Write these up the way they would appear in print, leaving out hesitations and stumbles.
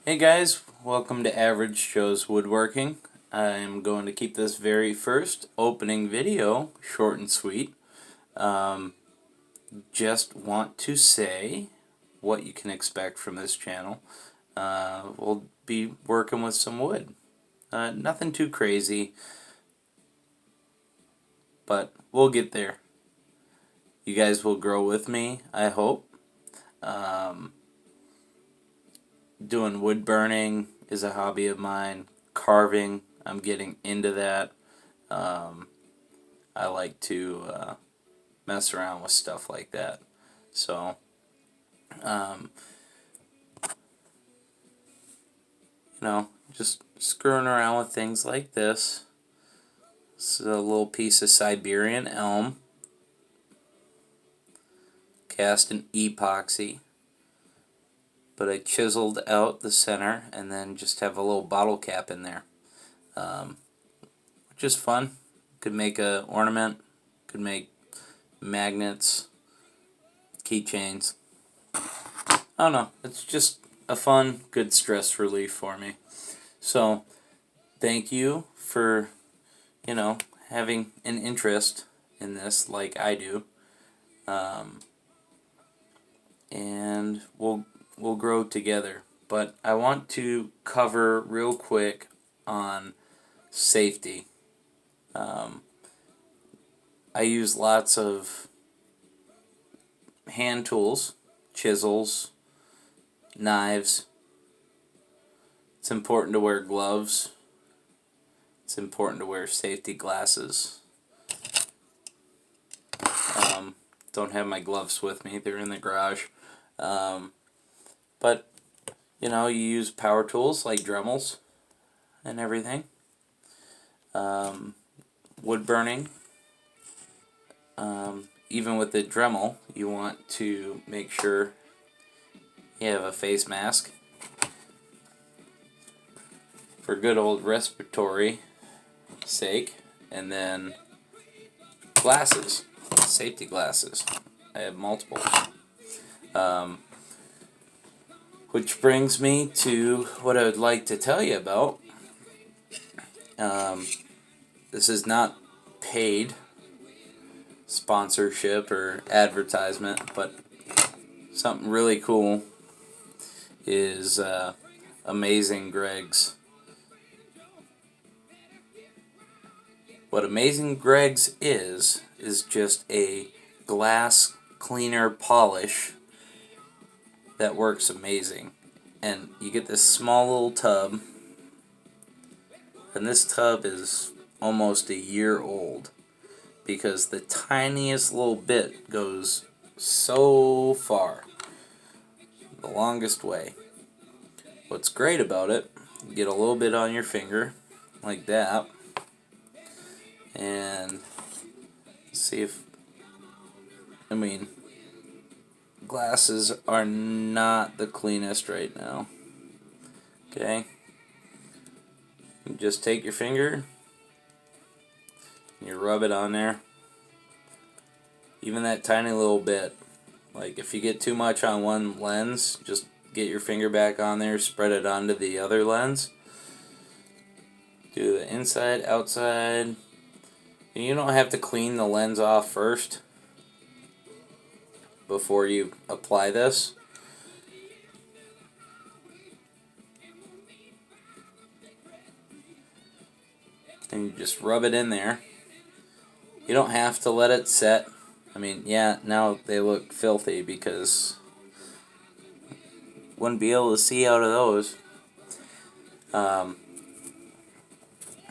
Hey guys, welcome to Average Joe's Woodworking. I'm going to keep this very first opening video short and sweet. Um, just want to say what you can expect from this channel. We'll be working with some wood. Nothing too crazy, but we'll get there. You guys will grow with me, I hope. Um, Doing wood burning is a hobby of mine. Carving, I'm getting into that. I like to mess around with stuff like that. So, um, just screwing around with things like this. This is a little piece of Siberian elm, cast in epoxy, but I chiseled out the center and then just have a little bottle cap in there, which is fun. Could make a ornament, could make magnets, keychains. I don't know. It's just a fun, good stress relief for me. So, thank you for, having an interest in this like I do. And we'll grow together. But I want to cover real quick on safety. I use lots of hand tools, chisels, knives. It's important to wear gloves. It's important to wear safety glasses. Don't have my gloves with me. They're in the garage. But, you use power tools like Dremels and everything. Wood burning. Even with the Dremel, you want to make sure you have a face mask for good old respiratory sake, and then glasses, safety glasses. I have multiple. Which brings me to what I would like to tell you about. This is not paid sponsorship or advertisement, but something really cool is Amazing Greg's. What Amazing Greg's is just a glass cleaner polish that works amazing. And you get this small little tub, and this tub is almost a year old because the tiniest little bit goes so far, the longest way. What's great about it, you get a little bit on your finger, like that, and see if, glasses are not the cleanest right now. Okay? You just take your finger, and you rub it on there. Even that tiny little bit. Like, if you get too much on one lens, just get your finger back on there, spread it onto the other lens. Do the inside, outside. And you don't have to clean the lens off first before you apply this. And you just rub it in there. You don't have to let it set. Yeah, now they look filthy because wouldn't be able to see out of those.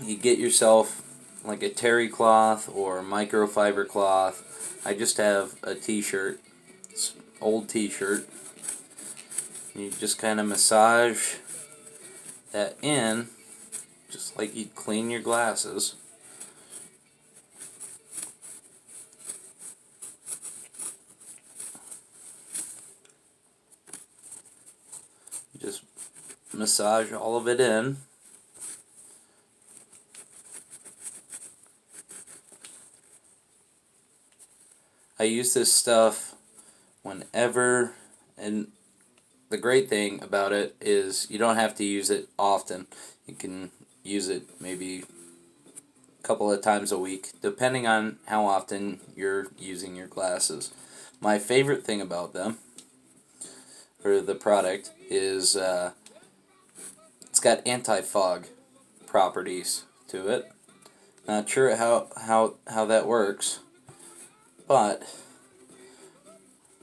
You get yourself like a terry cloth or microfiber cloth. I just have a t-shirt, old t-shirt. You just kind of massage that in, just like you'd clean your glasses. Just massage all of it in. I use this stuff whenever, and the great thing about it is you don't have to use it often. You can use it maybe a couple of times a week, depending on how often you're using your glasses. My favorite thing about them, or the product, is it's got anti-fog properties to it. Not sure how that works, but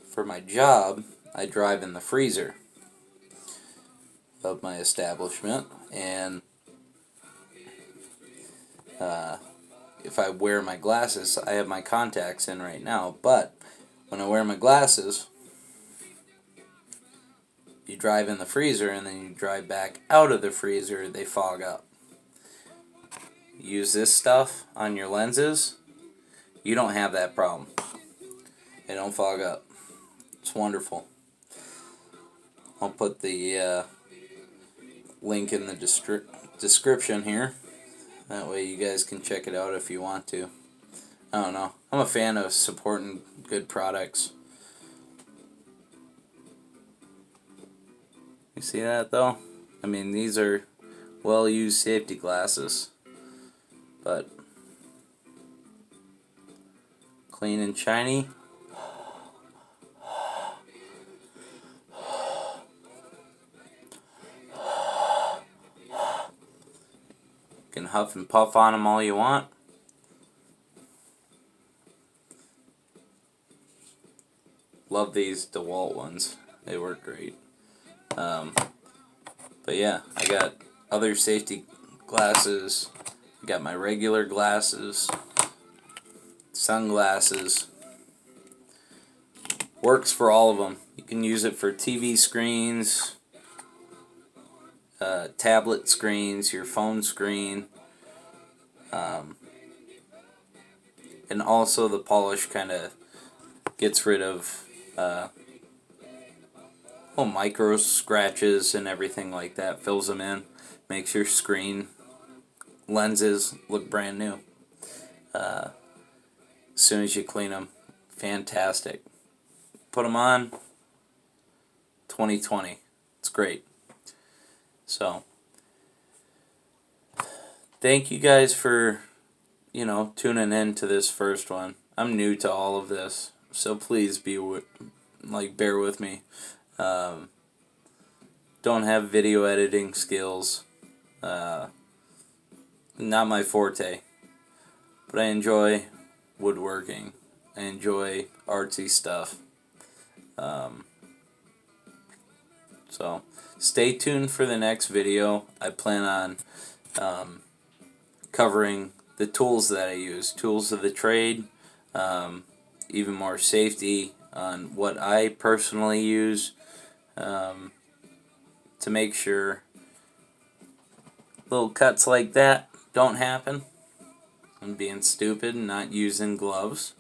for my job, I drive in the freezer of my establishment, and if I wear my glasses, I have my contacts in right now, but when I wear my glasses, you drive in the freezer and then you drive back out of the freezer, they fog up. Use this stuff on your lenses, you don't have that problem. They don't fog up. It's wonderful. I'll put the link in the description here. That way you guys can check it out if you want to. I don't know. I'm a fan of supporting good products. You see that though? I mean, these are well-used safety glasses, but clean and shiny. You can huff and puff on them all you want. Love these DeWalt ones. They work great. But yeah, I got other safety glasses. I got my regular glasses, sunglasses. Works for all of them. You can use it for TV screens, tablet screens, your phone screen, and also the polish kind of gets rid of micro scratches and everything like that, fills them in, makes your screen lenses look brand new. As soon as you clean them, fantastic. Put them on, 2020. It's great. So, thank you guys for, tuning in to this first one. I'm new to all of this, so please bear with me. Don't have video editing skills. Not my forte. But I enjoy woodworking. I enjoy artsy stuff. So stay tuned for the next video. I plan on covering the tools that I use, tools of the trade, even more safety on what I personally use, to make sure little cuts like that don't happen. I'm being stupid and not using gloves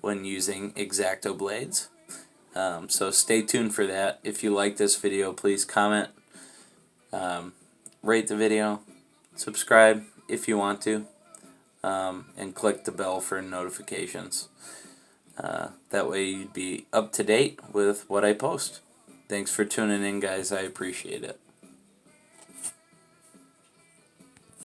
when using X-Acto blades. So stay tuned for that. If you like this video, please comment, rate the video, subscribe if you want to, and click the bell for notifications. That way you'd be up to date with what I post. Thanks for tuning in, guys. I appreciate it.